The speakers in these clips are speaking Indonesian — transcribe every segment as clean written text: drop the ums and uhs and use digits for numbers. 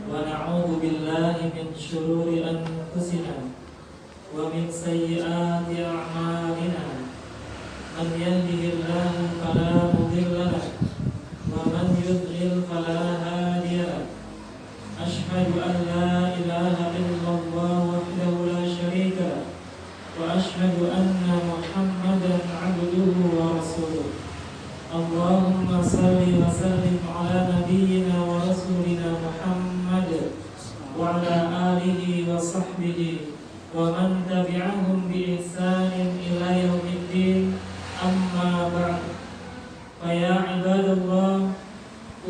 ونعوذ بالله من شرور أنفسنا ومن سيئات أعمالنا من يهده الله فلا مضل له ومن يضلل فلا هادي له أشهد أن لا إله إلا الله وحده لا شريك له وأشهد أن محمدا عبده ورسوله اللهم صل وسلم على نبينا ورسولنا محمد وعلى آله وصحبه ومن تبعهم بإحسان إلى يوم الدين أما بعد فيا عباد الله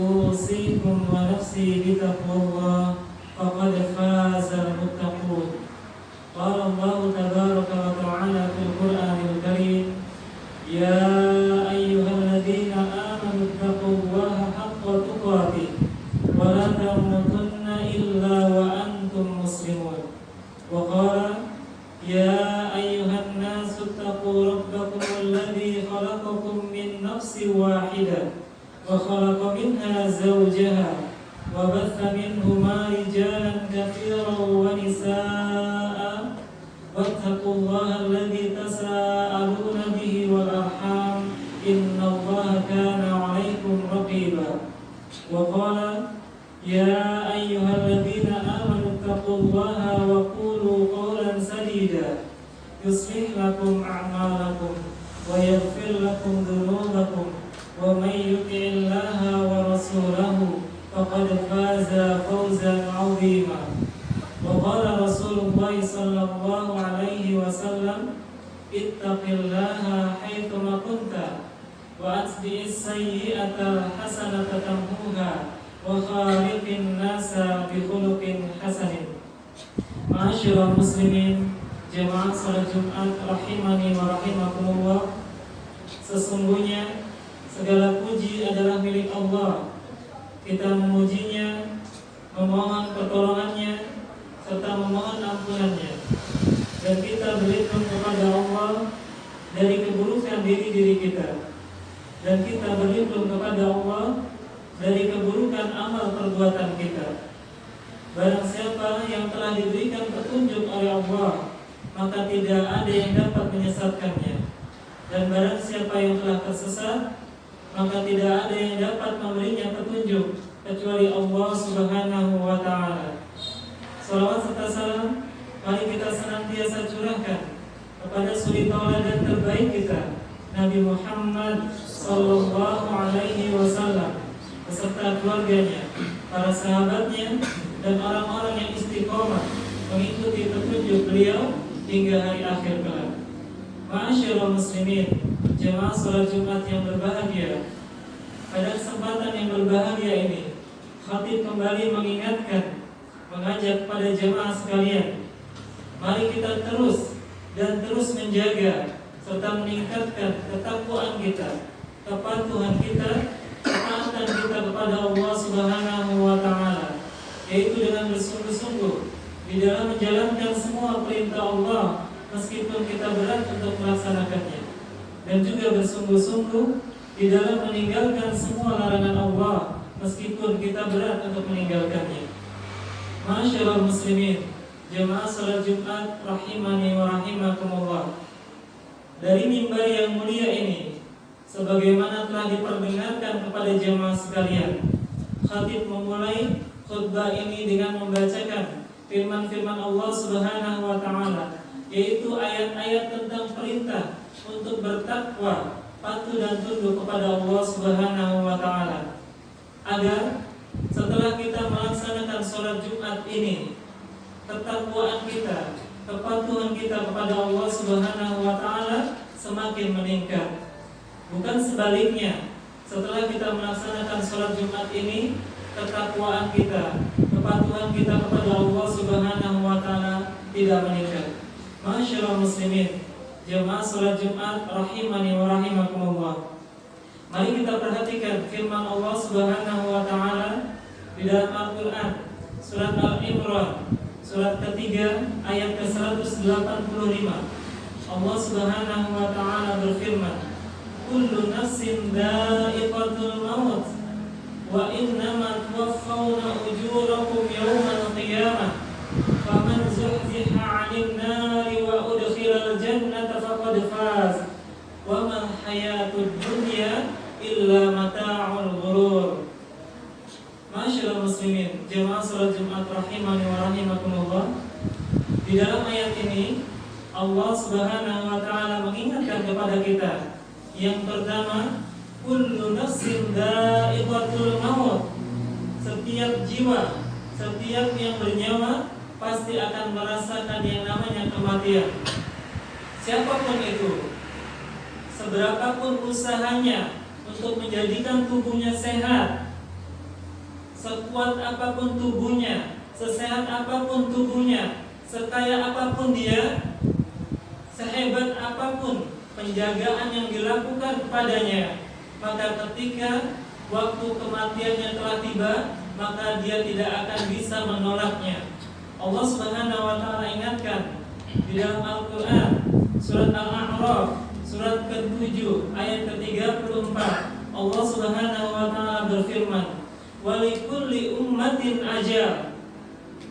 أوصيكم ونفسي بتقوى الله فقد فاز المتقون قال الله تبارك وتعالى في القرآن الكريم يا أيها الذين آمنوا اتقوا الله حق تقاته ولا تموتن إلا وأنتم مسلمون وقال يا أيها الناس اتقوا ربكم الذي خلقكم من نفس واحدة وخلق منها زوجها وبث منهما رجالا كثيرا ونساء واتقوا الله الذي تساءلون به والأرحام إن الله كان عليكم رقيبا وقال يا أيها الذين آمنوا اتقوا الله وقولوا قولا سديدا يصلح لكم أعمالكم ويغفر لكم ذنوبكم ومن يطع الله ورسوله فقد فاز فوزا عظيما وقال رسول الله صلى الله عليه وسلم اتق الله حيثما كنت وأتبع السيئة الحسنة تمحوها وخالق الناس بخلق حسن. Ma'asyiral muslimin, jemaah salat Jumat rahimani wa rahimakumullah. Sesungguhnya segala puji adalah milik Allah. Kita memujinya, memohon pertolongannya serta memohon ampunannya. Dan kita berlindung kepada Allah dari keburukan diri kita. Dan kita berlindung kepada Allah dari keburukan amal perbuatan kita. Barang siapa yang telah diberikan petunjuk oleh Allah, maka tidak ada yang dapat menyesatkannya. Dan barang siapa yang telah tersesat, maka tidak ada yang dapat memberinya petunjuk kecuali Allah Subhanahu wa ta'ala. Salawat serta salam mari kita senantiasa curahkan kepada suri tauladan terbaik kita, Nabi Muhammad sallallahu alaihi wasallam beserta keluarganya, para sahabatnya, dan orang-orang yang istiqomah mengikuti petunjuk beliau hingga hari akhir kelak. Ma'asyiral muslimin, jemaah salat Jumat yang berbahagia, pada kesempatan yang berbahagia ini, khatib kembali mengingatkan, mengajak kepada jemaah sekalian, mari kita terus menjaga serta meningkatkan ketakwaan kita, kepatuhan kita, ketaatan kita kepada Allah Subhanahu wa ta'ala, yaitu dengan bersungguh-sungguh di dalam menjalankan semua perintah Allah meskipun kita berat untuk melaksanakannya, dan juga bersungguh-sungguh di dalam meninggalkan semua larangan Allah meskipun kita berat untuk meninggalkannya. Ma'asyiral muslimin, jemaah salat Jumat rahimani wa rahimakumullah. Dari mimbar yang mulia ini, sebagaimana telah diperdengarkan kepada jemaah sekalian, khatib memulai khutbah ini dengan membacakan firman-firman Allah Subhanahu wa ta'ala, yaitu ayat-ayat tentang perintah untuk bertakwa, patuh dan tunduk kepada Allah Subhanahu wa ta'ala, agar setelah kita melaksanakan sholat Jumat ini, ketakwaan kita, kepatuhan kita kepada Allah Subhanahu wa ta'ala semakin meningkat. Bukan sebaliknya, setelah kita melaksanakan sholat Jumat ini, ketakwaan kita, kepatuhan kita kepada Allah Subhanahu wa ta'ala tidak meningkat. Ma'asyiral muslimin, jemaah sholat Jumat rahimani wa rahimakumullah. Mari kita perhatikan firman Allah Subhanahu wa ta'ala di dalam Al-Quran, surat Al-Imran, surat ketiga ayat ke-185. Allah Subhanahu wa ta'ala berfirman, kullu nafsin dha'iqatul maut wa innama tuwaffawna ujurakum yawma hayatud dunya illa mata'ul ghurur. Masyaallah muslimin, jemaah salat Jumat rahimani wa rahimakumullah. Di dalam ayat ini Allah Subhanahu wa taala mengingatkan kepada kita. Yang pertama, kullu nafsin dha'iqatul maut. Setiap jiwa, setiap yang bernyawa pasti akan merasakan yang namanya kematian. Siapapun itu, seberapapun usahanya untuk menjadikan tubuhnya sehat, sekuat apapun tubuhnya, sesehat apapun tubuhnya, sekaya apapun dia, sehebat apapun penjagaan yang dilakukan kepadanya, maka ketika waktu kematiannya telah tiba, maka dia tidak akan bisa menolaknya. Allah Subhanahu wa taala ingatkan di dalam Al-Qur'an surat Al-A'raf surat ke-7 ayat ke-34. Allah Subhanahu wa taala berfirman, "Walikulli ummatin ajal."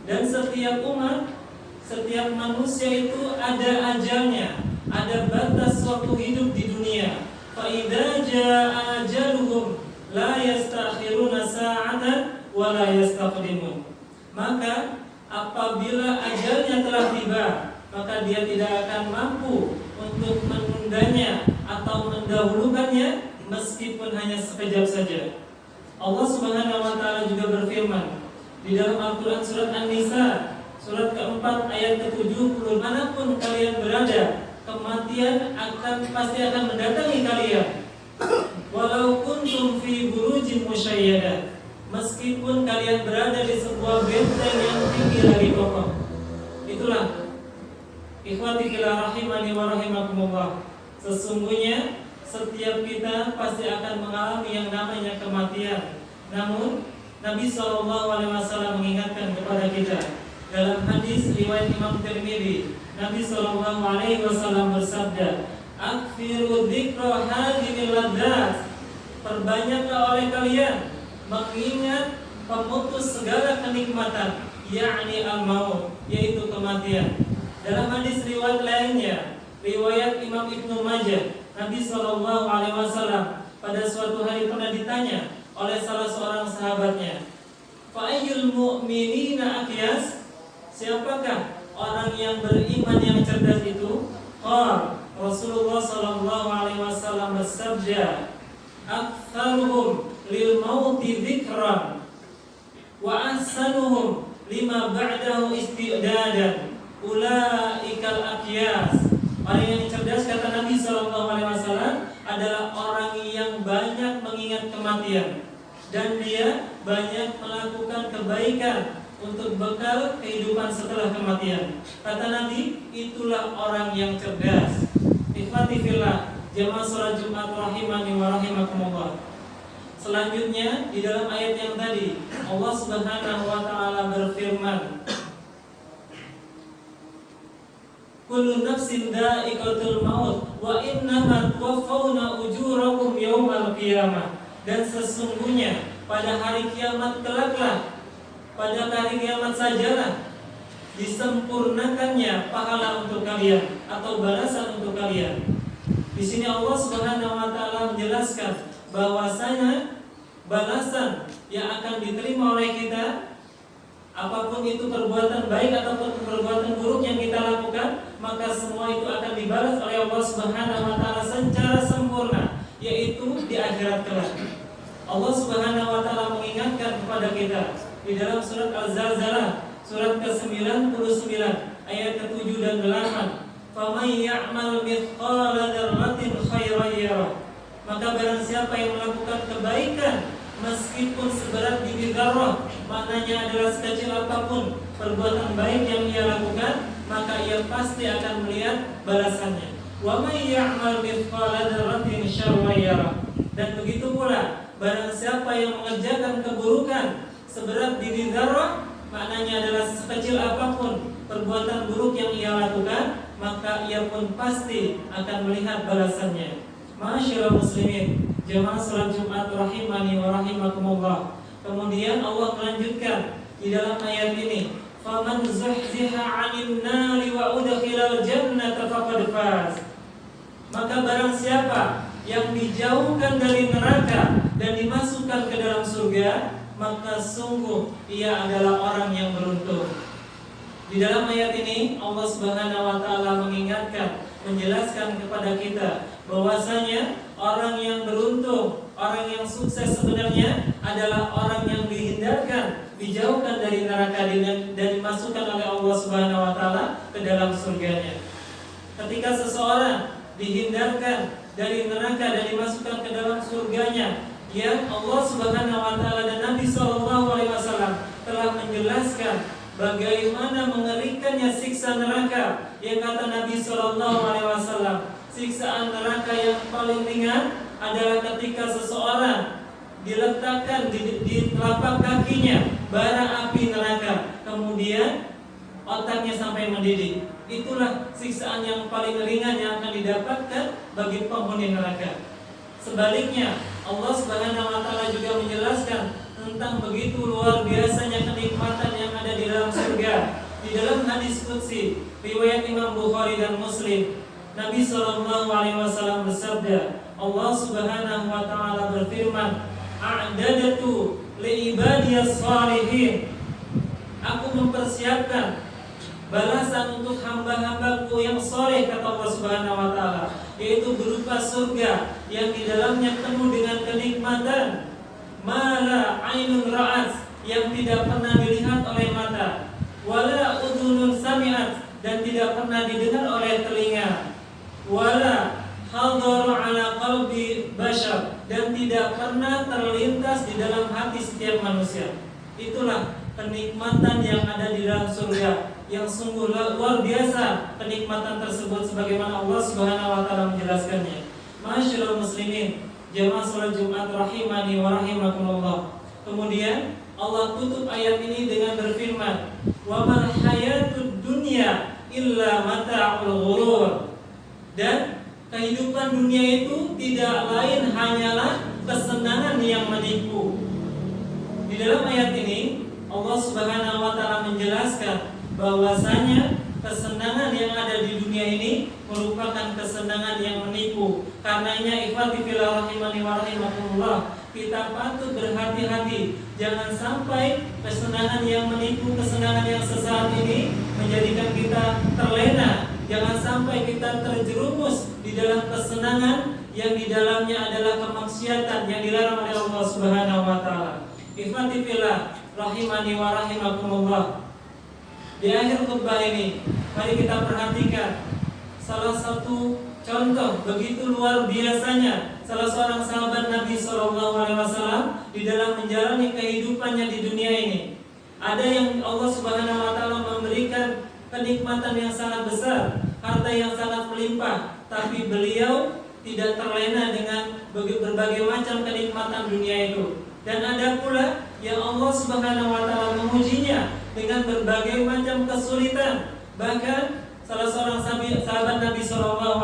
Dan setiap umat, setiap manusia itu ada ajalnya, ada batas waktu hidup di dunia. Fa idza jaa ajaluhum la yastakhiruna sa'atan wa la yastaqdimun. Maka apabila ajalnya telah tiba, maka dia tidak akan mampu untuk menundanya atau mendahulukannya meskipun hanya sekejap saja. Allah Subhanahu wa taala juga berfirman di dalam Al-Qur'an surat An-Nisa surat ke-4 ayat ke-70, manapun kalian berada, kematian pasti akan mendatangi kalian. Walau kuntum fi burujin musyayyadah, meskipun kalian berada di sebuah benteng yang tinggi lagi kokoh. Itulah ikhwati fillah rahimani wa rahimakumullah. Sesungguhnya setiap kita pasti akan mengalami yang namanya kematian. Namun Nabi SAW mengingatkan kepada kita dalam hadis riwayat Imam Tirmidzi, Nabi SAW bersabda, "Akfiru dzikra hadhil ladzat." Perbanyaklah oleh kalian mengingat pemutus segala kenikmatan, yakni al-maut, yaitu kematian. Dalam hadis riwayat lainnya, riwayat Imam Ibnu Majah, Nabi SAW pada suatu hari pernah ditanya oleh salah seorang sahabatnya, "Fa ayyul mu'minina aqyas?" Siapakah orang yang beriman yang cerdas itu? Rasulullah SAW bersabda, "Aktsaruhum lil mauti dzikran wa ahsanuhum lima ba'dahu isti'dadan ulaikal aqyas." Orang yang cerdas, kata Nabi SAW, adalah orang yang banyak mengingat kematian dan dia banyak melakukan kebaikan untuk bekal kehidupan setelah kematian. Kata Nabi, itulah orang yang cerdas. Ikhwati fillah, jamaah salat Jumat rahimani wa rahimakumullah. Selanjutnya di dalam ayat yang tadi Allah Subhanahu wa taala berfirman, "Kullu nafsin dha'iqatul maut wa innama tuwaffawna ujurakum yaumal qiyamah." Dan sesungguhnya pada hari kiamat kelaklah, pada hari kiamat sajalah disempurnakannya pahala untuk kalian atau balasan untuk kalian. Di sini Allah Subhanahu wa taala menjelaskan bahwasanya balasan yang akan diterima oleh kita, apapun itu perbuatan baik ataupun perbuatan buruk yang kita lakukan, maka semua itu akan dibalas oleh Allah Subhanahu wa taala secara sempurna, yaitu di akhirat kelak. Allah Subhanahu wa taala mengingatkan kepada kita di dalam surat Al-Zalzalah surat ke-99 ayat ke-7 dan 8, "Faman ya'mal mithqala dzarratin khairan yarah." Maka barang siapa yang melakukan kebaikan meskipun seberat biji zarrah, maknanya adalah sekecil apapun perbuatan baik yang ia lakukan, maka ia pasti akan melihat balasannya. Wa may ya'mal mithqala dzarratin syarran yarah. Dan begitu pula barang siapa yang mengerjakan keburukan seberat biji zarrah, maknanya adalah sekecil apapun perbuatan buruk yang ia lakukan, maka ia pun pasti akan melihat balasannya. Masyaallah muslimin, jamaah salat Jumat rahimani wa rahimakumullah. Kemudian Allah melanjutkan di dalam ayat ini, "Faman zuhziha 'anil nari wa udkhilal jannata faqad faz." Maka barang siapa yang dijauhkan dari neraka dan dimasukkan ke dalam surga, maka sungguh ia adalah orang yang beruntung. Di dalam ayat ini Allah Subhanahu wa taala mengingatkan, menjelaskan kepada kita bahwasanya orang yang beruntung, orang yang sukses sebenarnya adalah orang yang dihindarkan, dijauhkan dari neraka dan dimasukkan oleh Allah Subhanahu wa taala ke dalam surganya. Ketika seseorang dihindarkan dari neraka dan dimasukkan ke dalam surganya, yang Allah Subhanahu wa taala dan Nabi sallallahu alaihi wasallam telah menjelaskan bagaimana mengerikannya siksa neraka. Yang kata Nabi sallallahu alaihi wasallam, siksaan neraka yang paling ringan adalah ketika seseorang diletakkan di telapak kakinya bara api neraka, kemudian otaknya sampai mendidih. Itulah siksaan yang paling ringan yang akan didapatkan bagi penghuni neraka. Sebaliknya, Allah Subhanahu wa taala juga menjelaskan tentang begitu luar biasanya kenikmatan yang ada di dalam surga. Di dalam hadis qudsi riwayat Imam Bukhari dan Muslim, Nabi sallallahu alaihi wasallam bersabda, Allah Subhanahu wa taala berfirman, "A'dadtu li ibadiyas shalihin." Aku mempersiapkan balasan untuk hamba-hambaku yang soleh, kata Allah Subhanahu wa taala, yaitu berupa surga yang di dalamnya penuh dengan kenikmatan, mala ainun ra'at, yang tidak pernah dilihat oleh mata, wala udhunun sami'at, dan tidak pernah didengar oleh telinga, wala hadara ala qalbi bashar, dan tidak pernah terlintas di dalam hati setiap manusia. Itulah kenikmatan yang ada di dalam surga, yang sungguh luar biasa kenikmatan tersebut sebagaimana Allah Subhanahu wa taala menjelaskannya. Masyaallah muslimin, jamaah salat Jumat rahimani wa rahimakumullah. Kemudian Allah tutup ayat ini dengan berfirman, "Wa mal hayatud dunya illa mata'ul ghurur." Dan kehidupan dunia itu tidak lain hanyalah kesenangan yang menipu. Di dalam ayat ini Allah Subhanahu wa taala menjelaskan bahwasanya kesenangan yang ada di dunia ini merupakan kesenangan yang menipu. Karenanya ikhwati fillah rahimani wa rahimakumullah, kita patut berhati-hati jangan sampai kesenangan yang menipu, kesenangan yang sesaat ini menjadikan kita terlena. Jangan sampai kita terjerumus di dalam kesenangan yang di dalamnya adalah kemaksiatan yang dilarang oleh Allah Subhanahu wa taala. Ikhwati fillah rahimani wa rahimakumullah. Di akhir khutbah ini, mari kita perhatikan salah satu contoh begitu luar biasanya salah seorang sahabat Nabi SAW di dalam menjalani kehidupannya di dunia ini. Ada yang Allah Subhanahu wa taala memberikan kenikmatan yang sangat besar, harta yang sangat melimpah, tapi beliau tidak terlena dengan berbagai macam kenikmatan dunia itu. Dan ada pula yang Allah Subhanahu wa taala mengujinya dengan berbagai macam kesulitan. Bahkan salah seorang sahabat Nabi SAW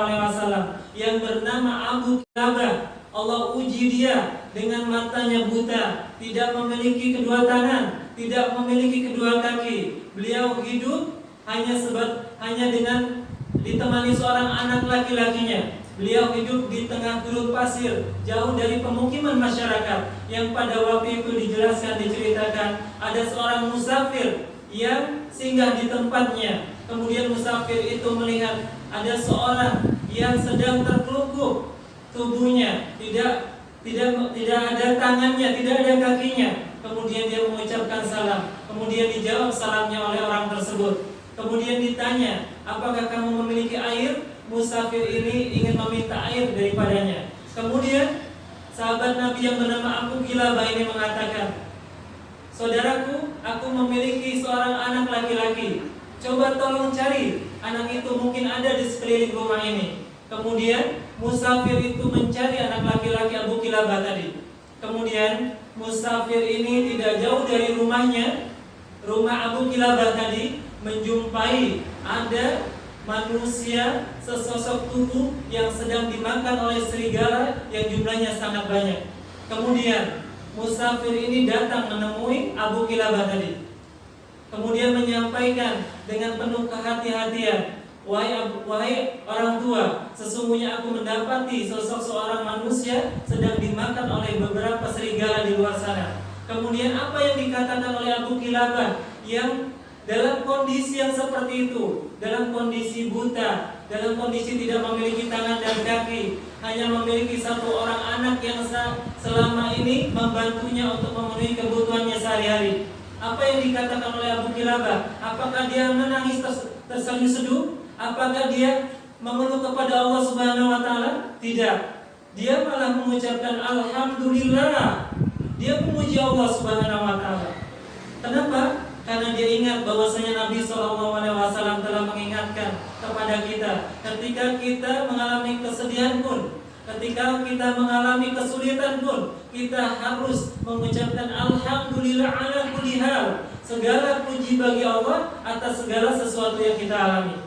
yang bernama Abu Kilabah, Allah uji dia dengan matanya buta, tidak memiliki kedua tangan, tidak memiliki kedua kaki. Beliau hidup hanya dengan ditemani seorang anak laki-lakinya. Beliau hidup di tengah gurun pasir, jauh dari pemukiman masyarakat. Yang pada waktu itu dijelaskan, diceritakan, ada seorang musafir yang singgah di tempatnya. Kemudian musafir itu melihat ada seorang yang sedang terkelungkup tubuhnya, tidak ada tangannya, tidak ada kakinya. Kemudian dia mengucapkan salam. Kemudian dijawab salamnya oleh orang tersebut. Kemudian ditanya, apakah kamu memiliki air? Musafir ini ingin meminta air daripadanya. Kemudian sahabat Nabi yang bernama Abu Kilabah ini mengatakan, saudaraku, aku memiliki seorang anak laki-laki. Coba tolong cari anak itu, mungkin ada di sekeliling rumah ini. Kemudian musafir itu mencari anak laki-laki Abu Kilabah tadi. Kemudian musafir ini tidak jauh dari rumahnya, rumah Abu Kilabah tadi, menjumpai ada manusia sesosok tubuh yang sedang dimakan oleh serigala yang jumlahnya sangat banyak. Kemudian musafir ini datang menemui Abu Kilabah tadi. Kemudian menyampaikan dengan penuh kehati-hatian, Wahai orang tua, sesungguhnya aku mendapati sosok seorang manusia sedang dimakan oleh beberapa serigala di luar sana. Kemudian apa yang dikatakan oleh Abu Kilabah yang dalam kondisi yang seperti itu, dalam kondisi buta, dalam kondisi tidak memiliki tangan dan kaki, hanya memiliki satu orang anak yang selama ini membantunya untuk memenuhi kebutuhannya sehari-hari. Apa yang dikatakan oleh Abu Kilabah? Apakah dia menangis terseduh-seduh? Apakah dia mengeluh kepada Allah Subhanahu wa taala? Tidak. Dia malah mengucapkan alhamdulillah. Dia memuji Allah Subhanahu wa taala. Kenapa? Karena dia ingat bahwasanya Nabi SAW telah mengingatkan kepada kita, ketika kita mengalami kesedihan pun, ketika kita mengalami kesulitan pun, kita harus mengucapkan alhamdulillah ala kulli hal. Segala puji bagi Allah atas segala sesuatu yang kita alami.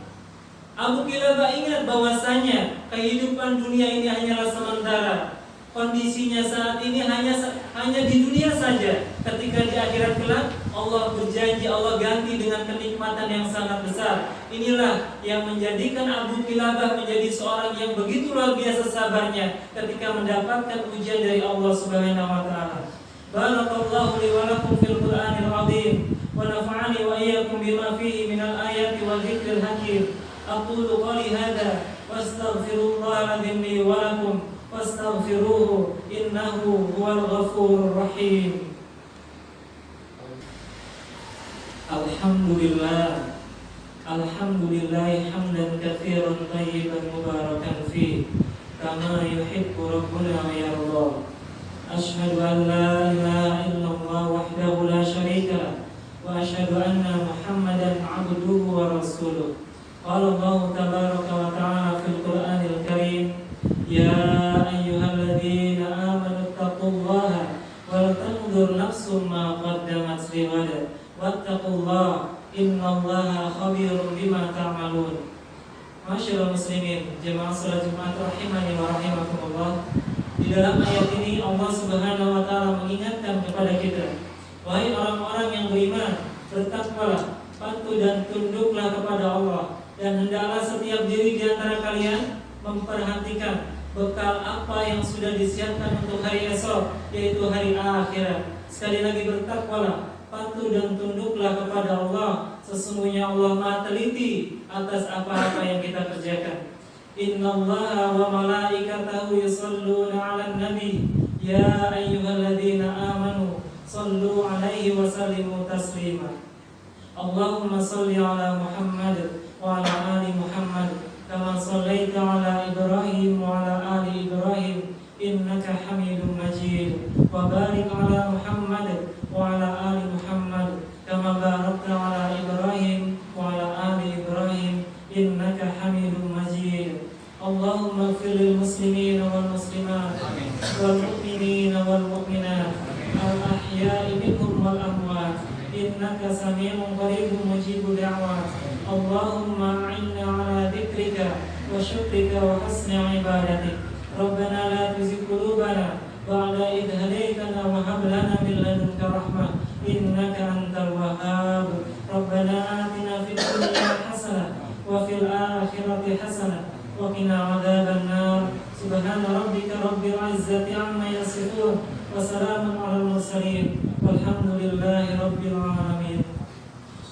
Abu Kilabah ingat bahwasanya kehidupan dunia ini hanyalah sementara. Kondisinya saat ini hanya di dunia saja. Ketika di akhirat kelak, Allah berjanji, Allah ganti dengan kenikmatan yang sangat besar. Inilah yang menjadikan Abu Kilabah menjadi seorang yang begitu luar biasa sabarnya ketika mendapatkan ujian dari Allah Subhanahu wa taala. Barakallahu li wa lakum fil Qur'anil 'azim wa nafa'ani wa iyyakum bima fihi minal ayati wal dzikril hakim. Aqulu qali hadza wastaghfirullaha li wa lakum fastaghfiruhu innahu huwal ghafurur rahim. Alhamdulillah hamdan katsiran thayyiban mubarakan fi kama yuhibbu rabbuna wa yarda. Asyhadu an la ilaha illallah wahdahu la syarika lah wa asyhadu anna Muhammadan 'abduhu wa rasuluh. Qala Allah tabaraka wa ta'ala fil Qur'anil Karim, ya ayyuhalladzina amanu taqullaha wal tanzur nafsum ma qaddamat lighad wattaqullaha innallaha khabirum bima ta'malun. Masyaallah muslimin, jemaah salat Jumat rahimani wa rahimakumullah. Di dalam ayat ini Allah Subhanahu wa taala mengingatkan kepada kita, wahai orang-orang yang beriman, bertakwalah, patuh dan tunduklah kepada Allah, dan hendaklah setiap diri di antara kalian memperhatikan bekal apa yang sudah disiapkan untuk hari esok, yaitu hari akhirat. Sekali lagi bertakwalah, patuh dan tunduklah kepada Allah. Sesungguhnya Allah Maha teliti atas apa-apa yang kita kerjakan. Innallaha wa malaikatahu yusholluna 'alan nabi ya ayyuhalladzina amanu shallu 'alaihi wa sallimu taslima. Allahumma shalli 'ala Muhammad wa 'ala ali Muhammad kama shallaita 'ala Ibrahim wa 'ala ali Ibrahim innaka Hamidum Majid. Wa barik 'ala Muhammad wa 'ala ali Muhammad kama barakta 'ala Ibrahim wa 'ala ali Ibrahim innaka Hamidum Majid. Allahumma ighfir lil muslimina wal muslimat wal mu'minina wal mu'minat al ahya'i minhum wal amwat innaka sami'un qaribun mujibud da'wat. Allahumma a'inna 'ala dzikrika wa syukrika wa husni 'ibadatik. Rabbana la tuzigh qulubana ba'da idh hadaytana wa hab lana min ladunka rahmah innaka antal wahhab. Rabbana atina fid dunya hasanah wa fil akhirati hasanah wa qina adzabannar. Subhana rabbika rabbil izzati amma yasifun wa salamun 'alal mursalin walhamdulillahi rabbil alamin.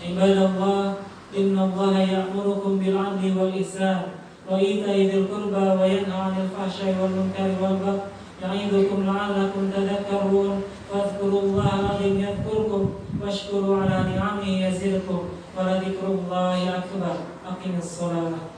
Ibadallah, innallaha ya'murukum bil 'adli wal ihsan wa ita'i dzil qurba wa yanha 'anil fahsya'i wal munkari wal baghi ya'idukum la'allakum tadhakkarun. Fadhkurullaha 'azim yadhkurkum washkuru 'ala ni'amihi yazidkum wa la dzikrullahi akbar. Aqimis shalah.